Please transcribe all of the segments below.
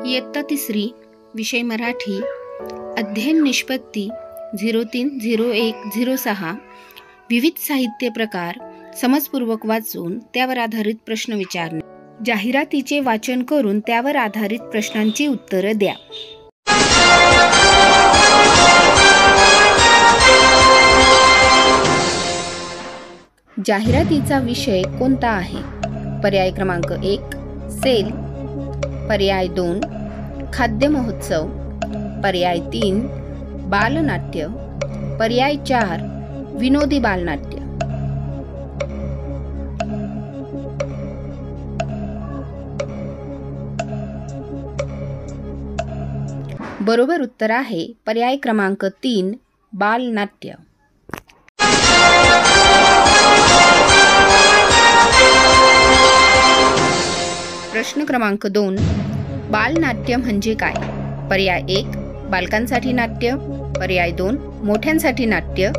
इयत्ता तिसरी, विषय मराठी, अध्ययन निष्पत्ती 030106, विविध साहित्य प्रकार समजपूर्वक वाचून त्यावर आधारित प्रश्न विचारणे. जाहिरातीचे वाचन करून त्यावर आधारित प्रश्नांची उत्तरं द्या. जाहिरातीचा विषय कोणता आहे? पर्याय क्रमांक 1 सेल, पर्याय 2 खाद्य महोत्सव, पर्याय 3 बालनाट्य, पर्याय 4 विनोदी बालनाट्य. बरोबर उत्तर आहे पर्याय क्रमांक 3 बालनाट्य. प्रश्न क्रमांक 2, बालनाट्य म्हणजे काय? पर्याय 1 बालकांसाठी नाट्य, पर्याय 2 मोठ्यांसाठी नाट्य,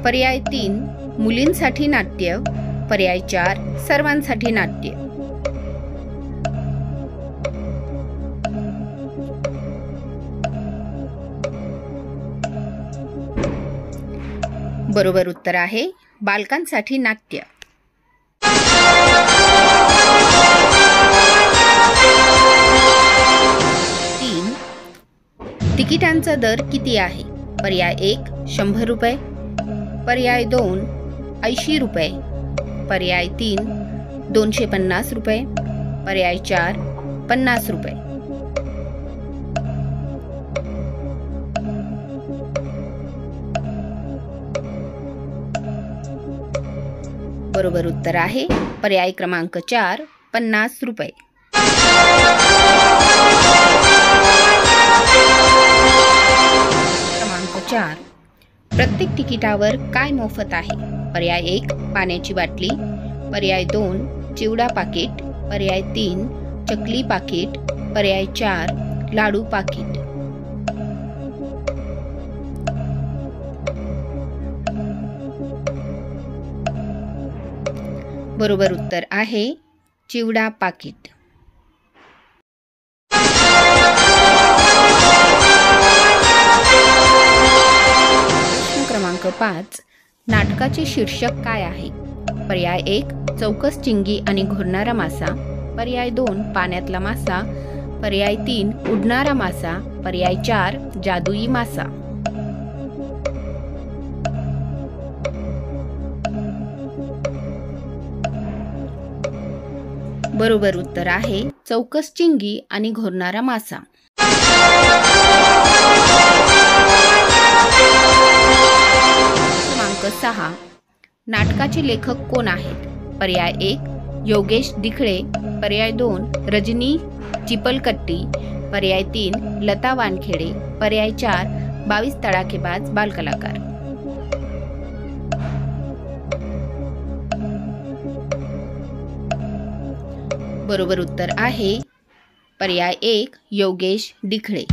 पर्याय 3 मुलींसाठी नाट्य, पर्याय 4 सर्वांसाठी नाट्य. बरोबर उत्तर आहे बालकांसाठी नाट्य. तिकिटांचा दर किती आहे? पर्याय 1 100 रुपये, पर्याय 2 80 रुपये, पर्याय 3 250 रुपये, पर्याय 4 50 रुपये. बरोबर उत्तर आहे पर्याय क्रमांक 4 50 रुपये. क्रमांक 4, प्रत्येक तिकिटावर काय मोफत आहे? पर्याय 1 पाण्याची बाटली, पर्याय 2 चिवडा पाकिट, पर्याय 3 चकली पाकिट, पर्याय 4 लाडू पाकिट. बरोबर उत्तर आहे चिवडा पाकिट. प्रश्न क्रमांक 5, नाटकाचे शीर्षक काय आहे? पर्याय 1 चौकस चिंगी आणि घोरणारा मासा, पर्याय 2 पाण्यातला मासा, पर्याय 3 उडणारा मासा, पर्याय 4 जादुई मासा. बरोबर उत्तर आहे चौकस चिंगी आणि घोरणारा मासा. क्रमांक 6, नाटकाचे लेखक कोण आहेत? पर्याय 1 योगेश दिखळे, पर्याय 2 रजनी चिपलकट्टी, पर्याय 3 लता वानखेडे, पर्याय 4 22 तडाखेबाज बालकलाकार. बरोबर उत्तर आहे पर्याय 1 योगेश दिखळे.